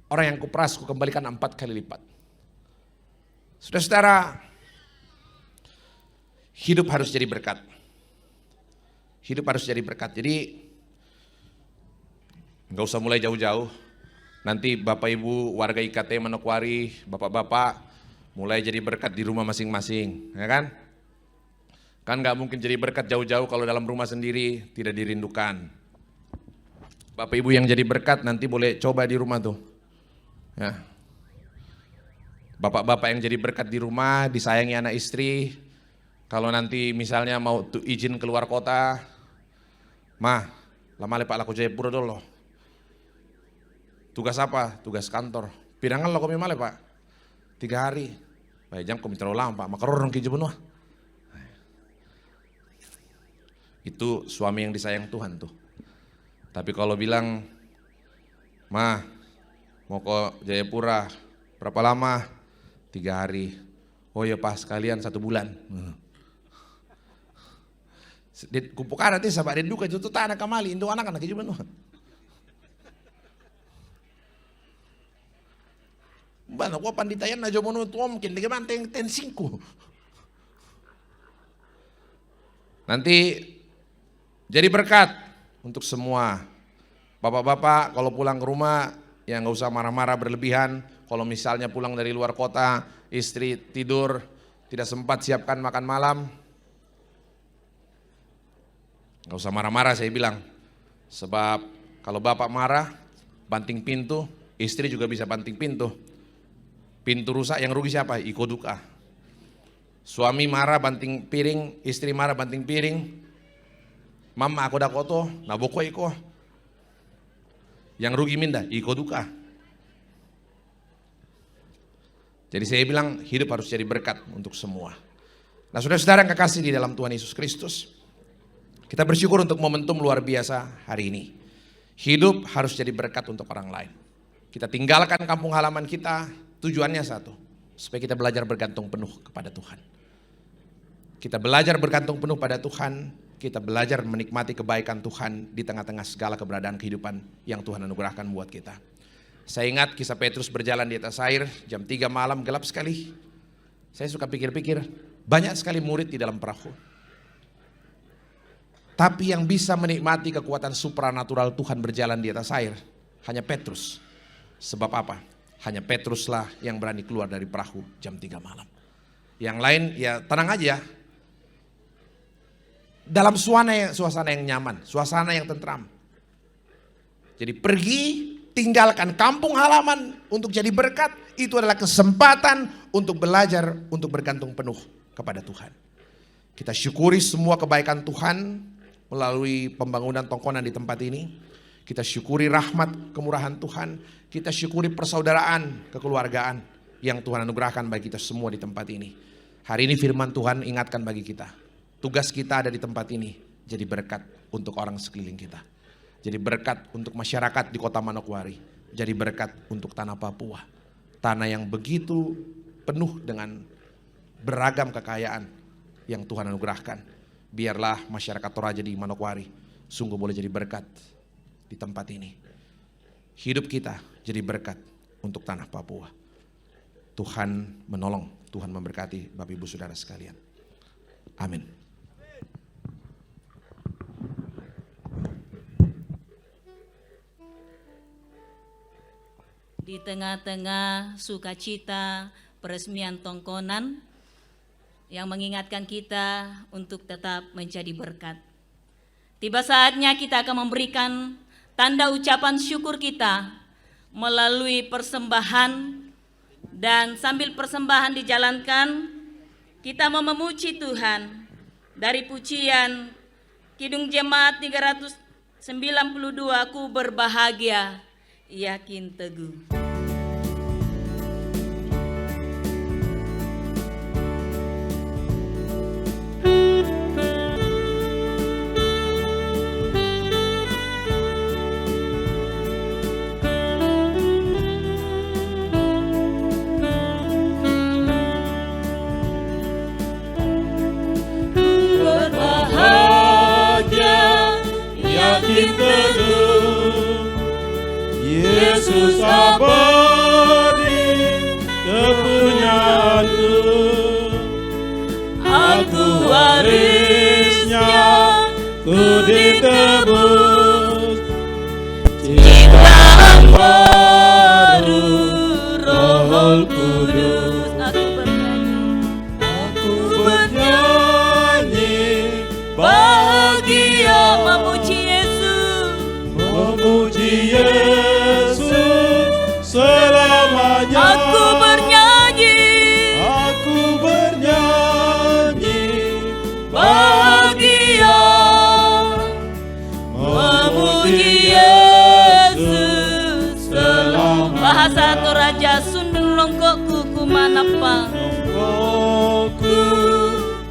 orang yang kuperas kukembalikan 4 kali lipat. Saudara-saudara, hidup harus jadi berkat. Hidup harus jadi berkat. Jadi nggak usah mulai jauh-jauh. Nanti Bapak Ibu warga IKT Manokwari, Bapak-bapak mulai jadi berkat di rumah masing-masing, ya kan? Kan nggak mungkin jadi berkat jauh-jauh kalau dalam rumah sendiri tidak dirindukan. Bapak Ibu yang jadi berkat nanti boleh coba di rumah tuh. Ya. Bapak-bapak yang jadi berkat di rumah, disayangi anak istri, kalau nanti misalnya mau izin keluar kota, mah, lama lepak laku Jayapura dulu. Tugas apa? Tugas kantor. Pirangan lo kami male pak? 3 hari. Baik jam kami terlalu lama pak, makarorong ki jebenua. Itu suami yang disayang Tuhan tuh. Tapi kalau bilang, mah, mau ke Jayapura, berapa lama? 3 hari. Oh ya pas sekalian 1 bulan. Kupukara ti sabar din duka jutu tanah kamali indo anak-anak juga no. Bana ko panditayan na jomo no tuom kin di banteng tensingku. Nanti jadi berkat untuk semua. Bapak-bapak kalau pulang ke rumah ya nggak usah marah-marah berlebihan. Kalau misalnya pulang dari luar kota, istri tidur, tidak sempat siapkan makan malam, nggak usah marah-marah saya bilang. Sebab kalau bapak marah, banting pintu, istri juga bisa banting pintu. Pintu rusak yang rugi siapa? Iko duka. Suami marah banting piring, istri marah banting piring. Mama aku dah koto, naboko iko. Yang rugi minda, iko duka. Jadi saya bilang hidup harus jadi berkat untuk semua. Nah saudara-saudara yang kekasih di dalam Tuhan Yesus Kristus, kita bersyukur untuk momentum luar biasa hari ini. Hidup harus jadi berkat untuk orang lain. Kita tinggalkan kampung halaman kita, tujuannya satu, supaya kita belajar bergantung penuh kepada Tuhan. Kita belajar bergantung penuh pada Tuhan, kita belajar menikmati kebaikan Tuhan di tengah-tengah segala keberadaan kehidupan yang Tuhan anugerahkan buat kita. Saya ingat kisah Petrus berjalan di atas air, jam 3 malam gelap sekali. Saya suka pikir-pikir, banyak sekali murid di dalam perahu. Tapi yang bisa menikmati kekuatan supranatural Tuhan berjalan di atas air, hanya Petrus. Sebab apa? Hanya Petruslah yang berani keluar dari perahu jam 3 malam. Yang lain ya tenang aja. Dalam suasana yang nyaman, suasana yang tentram. Jadi pergi, tinggalkan kampung halaman untuk jadi berkat, itu adalah kesempatan untuk belajar, untuk bergantung penuh kepada Tuhan. Kita syukuri semua kebaikan Tuhan melalui pembangunan tongkonan di tempat ini. Kita syukuri rahmat kemurahan Tuhan, kita syukuri persaudaraan, kekeluargaan yang Tuhan anugerahkan bagi kita semua di tempat ini. Hari ini firman Tuhan ingatkan bagi kita, tugas kita ada di tempat ini, jadi berkat untuk orang sekeliling kita. Jadi berkat untuk masyarakat di kota Manokwari, jadi berkat untuk tanah Papua. Tanah yang begitu penuh dengan beragam kekayaan yang Tuhan anugerahkan. Biarlah masyarakat Toraja di Manokwari sungguh boleh jadi berkat di tempat ini. Hidup kita jadi berkat untuk tanah Papua. Tuhan menolong, Tuhan memberkati Bapak Ibu Saudara sekalian. Amin. Di tengah-tengah sukacita peresmian tongkonan yang mengingatkan kita untuk tetap menjadi berkat. Tiba saatnya kita akan memberikan tanda ucapan syukur kita melalui persembahan, dan sambil persembahan dijalankan, kita mau memuji Tuhan dari pujian Kidung Jemaat 392, Ku berbahagia, yakin teguh. Yakin Yesus abadi kepunyaanku, aku warisnya, ku ditebus ciptaan baru Roh Kudus. Aku bernyanyi bahagia memuji Yesus, memuji Yesus selamanya. aku bernyanyi bahagia memuji Yesus selamanya. Bahasa Toraja Sundung longkok kuku manapa,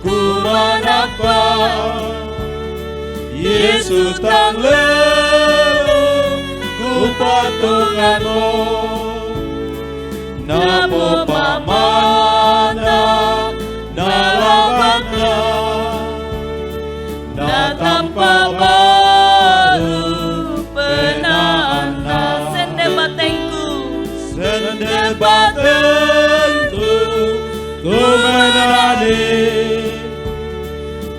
Ku manapa Yesus tang lelu ku patunganmu, namo pamana nalabana na tanpa baru penana. sende batengku, Sende batengku ku menani,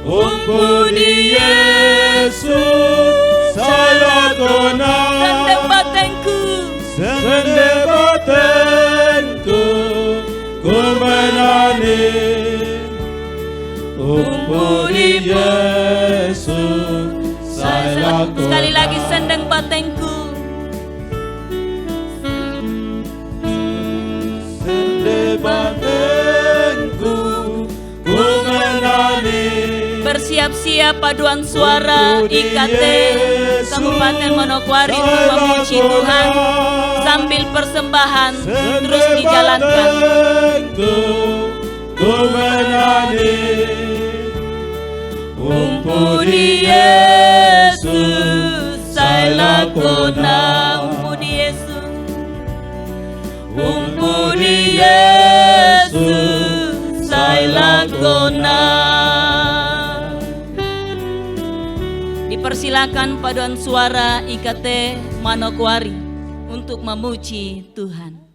umpuni Yesus saya kona. sende batengku, Sende batengku ku menani, umpuni Yesus saya kona. sekali lagi sendeng batengku, Sende batengku ku menani, bersiap-siap paduan suara IKT Kabupaten Manokwari untuk memuji Tuhan sambil persembahan terus dijalankan. Ku menani, Umpuni Yesus saya lakona, umpuni Yesus, umpuni Yesus saya lakona. Dipersilakan paduan suara IKT Manokwari untuk memuji Tuhan.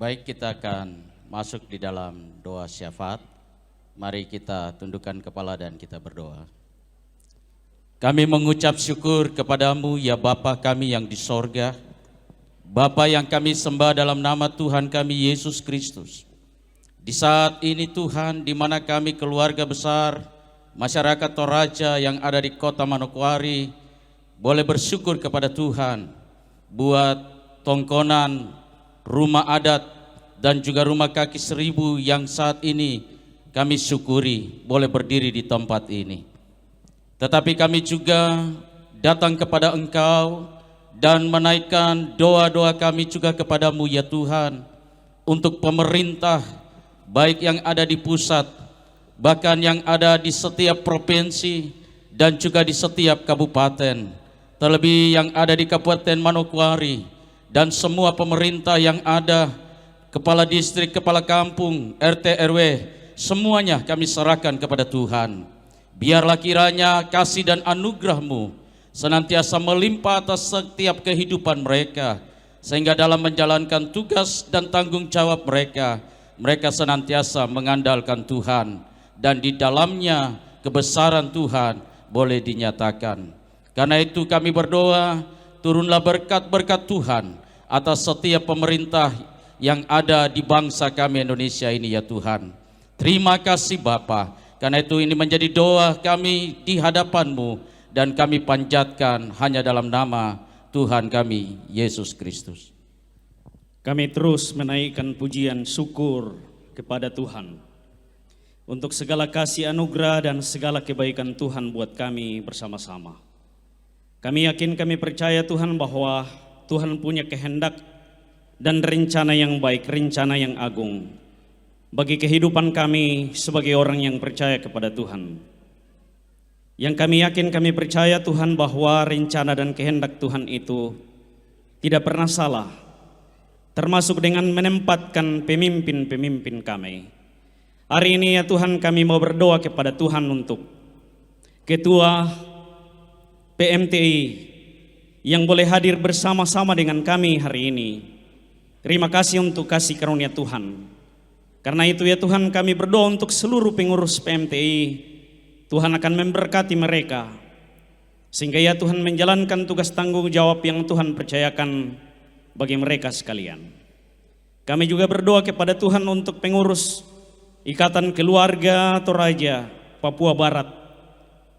Baik, kita akan masuk di dalam doa syafaat. Mari kita tundukkan kepala dan kita berdoa. Kami mengucap syukur kepadamu ya Bapa kami yang di sorga, Bapa yang kami sembah dalam nama Tuhan kami Yesus Kristus. Di saat ini Tuhan, di mana kami keluarga besar, masyarakat Toraja yang ada di kota Manokwari, boleh bersyukur kepada Tuhan buat tongkonan, rumah adat, dan juga rumah kaki 1000 yang saat ini kami syukuri boleh berdiri di tempat ini. Tetapi kami juga datang kepada Engkau dan menaikkan doa-doa kami juga kepadamu ya Tuhan, untuk pemerintah baik yang ada di pusat, bahkan yang ada di setiap provinsi dan juga di setiap kabupaten, terlebih yang ada di Kabupaten Manokwari, dan semua pemerintah yang ada, kepala distrik, kepala kampung, RT RW, semuanya kami serahkan kepada Tuhan. Biarlah kiranya kasih dan anugerah-Mu senantiasa melimpah atas setiap kehidupan mereka, sehingga dalam menjalankan tugas dan tanggung jawab mereka, mereka senantiasa mengandalkan Tuhan, dan di dalamnya kebesaran Tuhan boleh dinyatakan. Karena itu kami berdoa, turunlah berkat-berkat Tuhan atas setiap pemerintah yang ada di bangsa kami Indonesia ini ya Tuhan. Terima kasih Bapa, karena itu ini menjadi doa kami di hadapan-Mu, dan kami panjatkan hanya dalam nama Tuhan kami Yesus Kristus. Kami terus menaikkan pujian syukur kepada Tuhan untuk segala kasih anugerah dan segala kebaikan Tuhan buat kami bersama-sama. Kami yakin, kami percaya Tuhan bahwa Tuhan punya kehendak dan rencana yang baik, rencana yang agung bagi kehidupan kami sebagai orang yang percaya kepada Tuhan. Yang kami yakin, kami percaya Tuhan bahwa rencana dan kehendak Tuhan itu tidak pernah salah, termasuk dengan menempatkan pemimpin-pemimpin kami. Hari ini ya Tuhan, kami mau berdoa kepada Tuhan untuk Ketua PMTI yang boleh hadir bersama-sama dengan kami hari ini. Terima kasih untuk kasih karunia Tuhan. Karena itu ya Tuhan, kami berdoa untuk seluruh pengurus PMTI. Tuhan akan memberkati mereka, sehingga ya Tuhan menjalankan tugas tanggung jawab yang Tuhan percayakan bagi mereka sekalian. Kami juga berdoa kepada Tuhan untuk pengurus Ikatan Keluarga Toraja Papua Barat,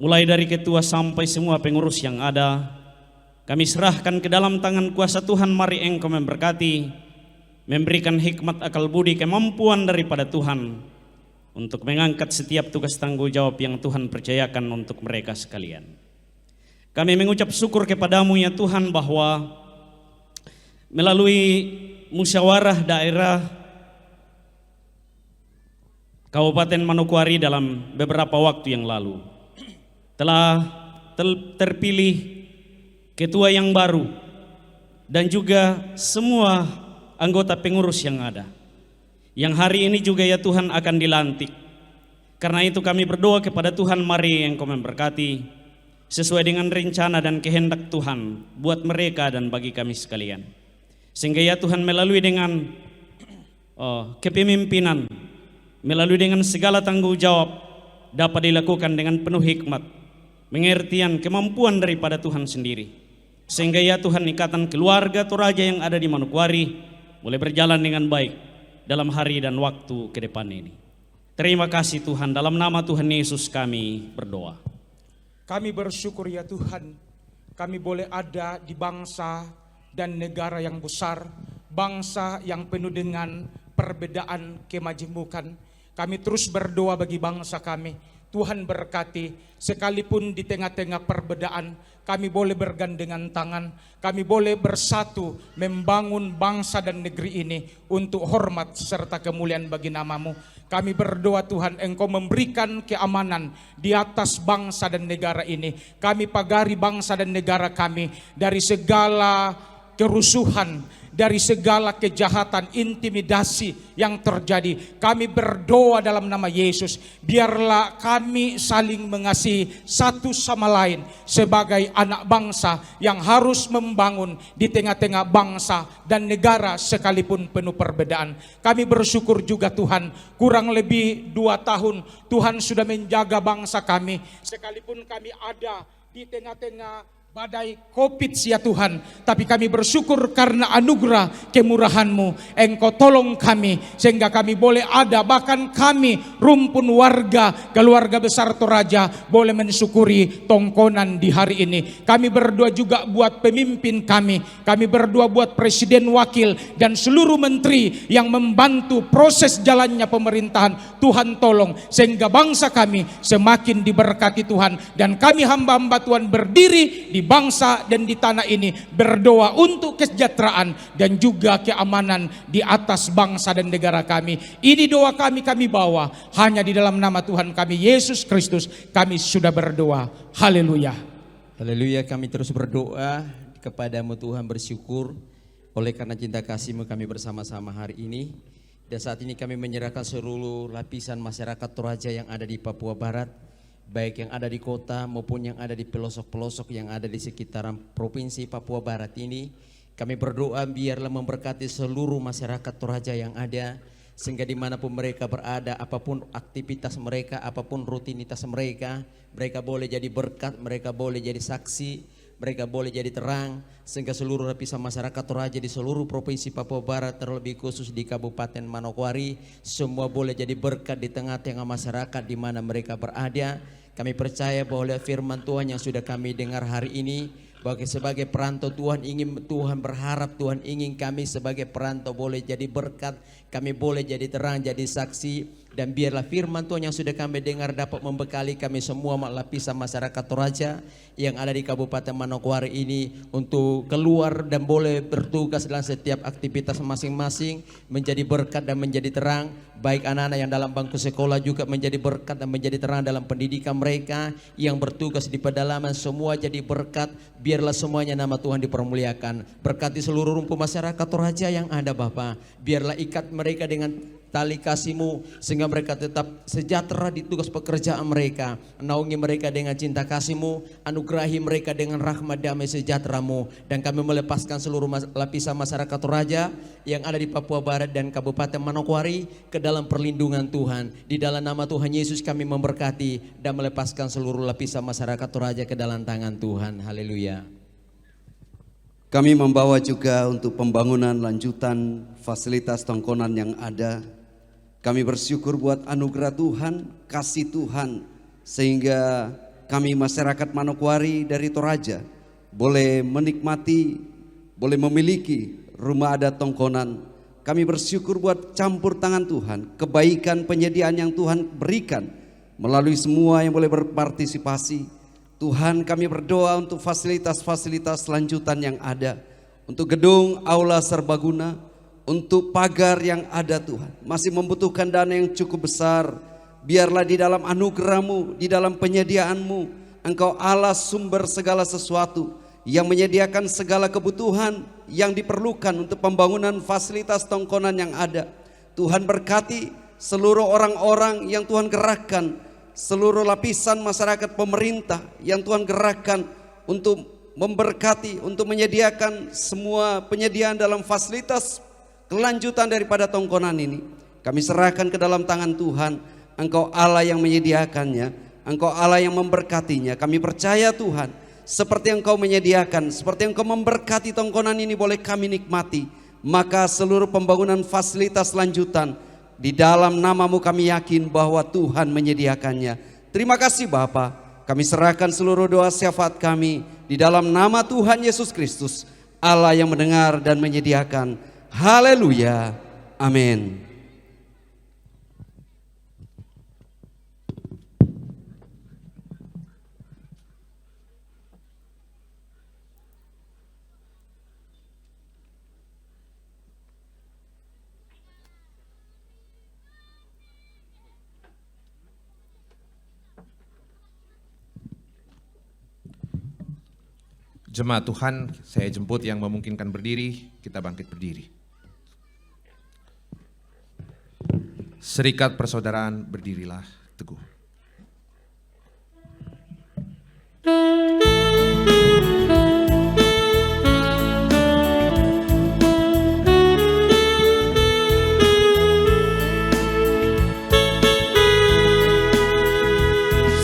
mulai dari ketua sampai semua pengurus yang ada. Kami serahkan ke dalam tangan kuasa Tuhan. Mari Engkau memberkati, memberikan hikmat, akal budi, kemampuan daripada Tuhan untuk mengangkat setiap tugas tanggung jawab yang Tuhan percayakan untuk mereka sekalian. Kami mengucap syukur kepadamu ya Tuhan bahwa melalui musyawarah daerah Kabupaten Manokwari dalam beberapa waktu yang lalu telah terpilih ketua yang baru dan juga semua anggota pengurus yang ada, yang hari ini juga ya Tuhan akan dilantik. Karena itu kami berdoa kepada Tuhan, mari Engkau memberkati sesuai dengan rencana dan kehendak Tuhan buat mereka dan bagi kami sekalian. Sehingga ya Tuhan melalui dengan kepemimpinan, melalui dengan segala tanggung jawab dapat dilakukan dengan penuh hikmat, pengertian, kemampuan daripada Tuhan sendiri. Sehingga ya Tuhan Ikatan Keluarga Toraja yang ada di Manokwari boleh berjalan dengan baik dalam hari dan waktu ke depan ini. Terima kasih Tuhan, dalam nama Tuhan Yesus kami berdoa. Kami bersyukur ya Tuhan, kami boleh ada di bangsa dan negara yang besar, bangsa yang penuh dengan perbedaan kemajemukan. Kami terus berdoa bagi bangsa kami. Tuhan berkati, sekalipun di tengah-tengah perbedaan, kami boleh bergandengan tangan, kami boleh bersatu membangun bangsa dan negeri ini untuk hormat serta kemuliaan bagi nama-Mu. Kami berdoa Tuhan, Engkau memberikan keamanan di atas bangsa dan negara ini. Kami pagari bangsa dan negara kami dari segala kerusuhan, dari segala kejahatan, intimidasi yang terjadi. Kami berdoa dalam nama Yesus, biarlah kami saling mengasihi satu sama lain sebagai anak bangsa yang harus membangun di tengah-tengah bangsa dan negara sekalipun penuh perbedaan. Kami bersyukur juga Tuhan, kurang lebih 2 tahun Tuhan sudah menjaga bangsa kami, sekalipun kami ada di tengah-tengah badai COVID ya Tuhan, tapi kami bersyukur karena anugerah kemurahan-Mu, Engkau tolong kami sehingga kami boleh ada, bahkan kami rumpun warga keluarga besar Toraja boleh mensyukuri tongkonan di hari ini. Kami berdoa juga buat pemimpin kami berdoa buat presiden, wakil, dan seluruh menteri yang membantu proses jalannya pemerintahan. Tuhan tolong sehingga bangsa kami semakin diberkati Tuhan, dan kami hamba-hamba Tuhan berdiri di bangsa dan di tanah ini berdoa untuk kesejahteraan dan juga keamanan di atas bangsa dan negara kami. Ini doa kami bawa hanya di dalam nama Tuhan kami Yesus Kristus. Kami sudah berdoa. Haleluya. Haleluya, kami terus berdoa kepadamu Tuhan, bersyukur oleh karena cinta kasih-Mu kami bersama-sama hari ini. Dan saat ini kami menyerahkan seluruh lapisan masyarakat Toraja yang ada di Papua Barat, baik yang ada di kota maupun yang ada di pelosok-pelosok yang ada di sekitaran provinsi Papua Barat ini. Kami berdoa biarlah memberkati seluruh masyarakat Toraja yang ada, sehingga dimanapun mereka berada, apapun aktivitas mereka, apapun rutinitas mereka, mereka boleh jadi berkat, mereka boleh jadi saksi, mereka boleh jadi terang, sehingga seluruh lapisan masyarakat Toraja di seluruh provinsi Papua Barat, terlebih khusus di Kabupaten Manokwari, semua boleh jadi berkat di tengah-tengah masyarakat di mana mereka berada. Kami percaya bahwa firman Tuhan yang sudah kami dengar hari ini, bahwa sebagai perantau Tuhan berharap, Tuhan ingin kami sebagai perantau boleh jadi berkat, kami boleh jadi terang, jadi saksi. Dan biarlah firman Tuhan yang sudah kami dengar dapat membekali kami semua lapisan masyarakat Toraja yang ada di Kabupaten Manokwari ini untuk keluar dan boleh bertugas dalam setiap aktivitas masing-masing, menjadi berkat dan menjadi terang. Baik anak-anak yang dalam bangku sekolah juga menjadi berkat dan menjadi terang dalam pendidikan mereka, yang bertugas di pedalaman semua jadi berkat. Biarlah semuanya nama Tuhan dipermuliakan. Berkati seluruh rumpun masyarakat Toraja yang ada Bapa. Biarlah ikat mereka dengan tali kasih-Mu sehingga mereka tetap sejahtera di tugas pekerjaan mereka. Naungi mereka dengan cinta kasih-Mu, anugerahi mereka dengan rahmat damai sejahtera-Mu. Dan kami melepaskan seluruh lapisan masyarakat Toraja yang ada di Papua Barat dan Kabupaten Manokwari ke dalam perlindungan Tuhan. Di dalam nama Tuhan Yesus kami memberkati dan melepaskan seluruh lapisan masyarakat Toraja ke dalam tangan Tuhan. Haleluya. Kami membawa juga untuk pembangunan lanjutan fasilitas tongkonan yang ada. Kami bersyukur buat anugerah Tuhan, kasih Tuhan, sehingga kami masyarakat Manokwari dari Toraja boleh menikmati, boleh memiliki rumah adat tongkonan. Kami bersyukur buat campur tangan Tuhan, kebaikan penyediaan yang Tuhan berikan melalui semua yang boleh berpartisipasi. Tuhan, kami berdoa untuk fasilitas-fasilitas lanjutan yang ada, untuk gedung aula serbaguna, untuk pagar yang ada Tuhan, masih membutuhkan dana yang cukup besar. Biarlah di dalam anugerah-Mu, di dalam penyediaan-Mu, Engkau Allah sumber segala sesuatu yang menyediakan segala kebutuhan yang diperlukan untuk pembangunan fasilitas tongkonan yang ada. Tuhan berkati seluruh orang-orang yang Tuhan gerakkan, seluruh lapisan masyarakat pemerintah yang Tuhan gerakkan untuk memberkati, untuk menyediakan semua penyediaan dalam fasilitas kelanjutan daripada tongkonan ini. Kami serahkan ke dalam tangan Tuhan. Engkau Allah yang menyediakannya, Engkau Allah yang memberkatinya. Kami percaya Tuhan, seperti Engkau menyediakan, seperti Engkau memberkati tongkonan ini boleh kami nikmati, maka seluruh pembangunan fasilitas lanjutan di dalam nama-Mu kami yakin bahwa Tuhan menyediakannya. Terima kasih Bapa. Kami serahkan seluruh doa syafaat kami di dalam nama Tuhan Yesus Kristus, Allah yang mendengar dan menyediakan. Haleluya. Amin. Jemaat Tuhan, saya jemput yang memungkinkan berdiri, kita bangkit berdiri. Serikat persaudaraan, berdirilah teguh.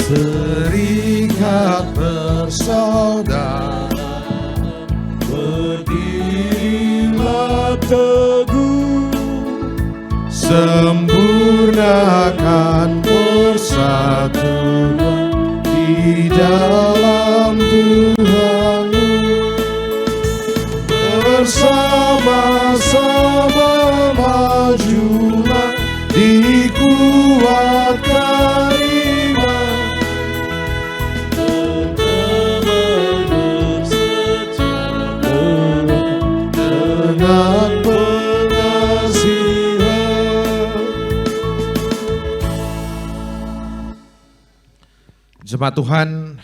Serikat persaudaraan, berdirilah teguh, sempurnakan persatuan di dalam Tuhanmu. Bersama-sama majulah, dikuatkan iman, dengan pengasihan. Jemaat Tuhan,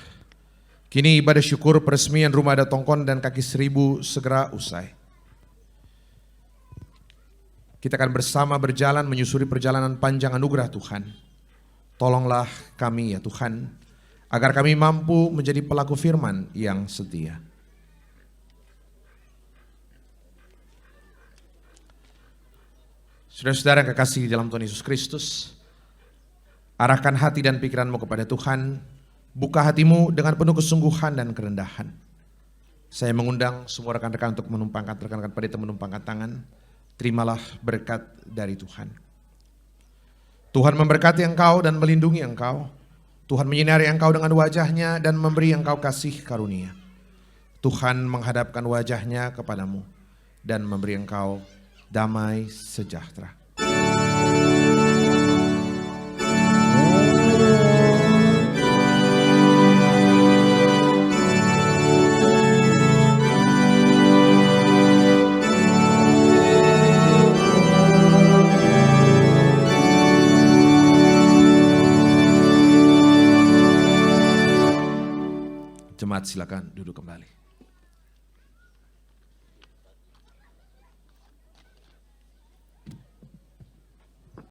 kini ibadah syukur peresmian Rumah Adat Tongkon dan Kaki Seribu segera usai. Kita akan bersama berjalan menyusuri perjalanan panjang anugerah Tuhan. Tolonglah kami ya Tuhan, agar kami mampu menjadi pelaku firman yang setia. Saudara-saudara yang kekasih di dalam Tuhan Yesus Kristus, arahkan hati dan pikiranmu kepada Tuhan, buka hatimu dengan penuh kesungguhan dan kerendahan. Saya mengundang semua rekan-rekan untuk menumpangkan, rekan-rekan pendeta menumpangkan tangan. Terimalah berkat dari Tuhan. Tuhan memberkati engkau dan melindungi engkau. Tuhan menyinari engkau dengan wajahnya dan memberi engkau kasih karunia. Tuhan menghadapkan wajahnya kepadamu dan memberi engkau damai sejahtera. Jemaat silakan duduk kembali.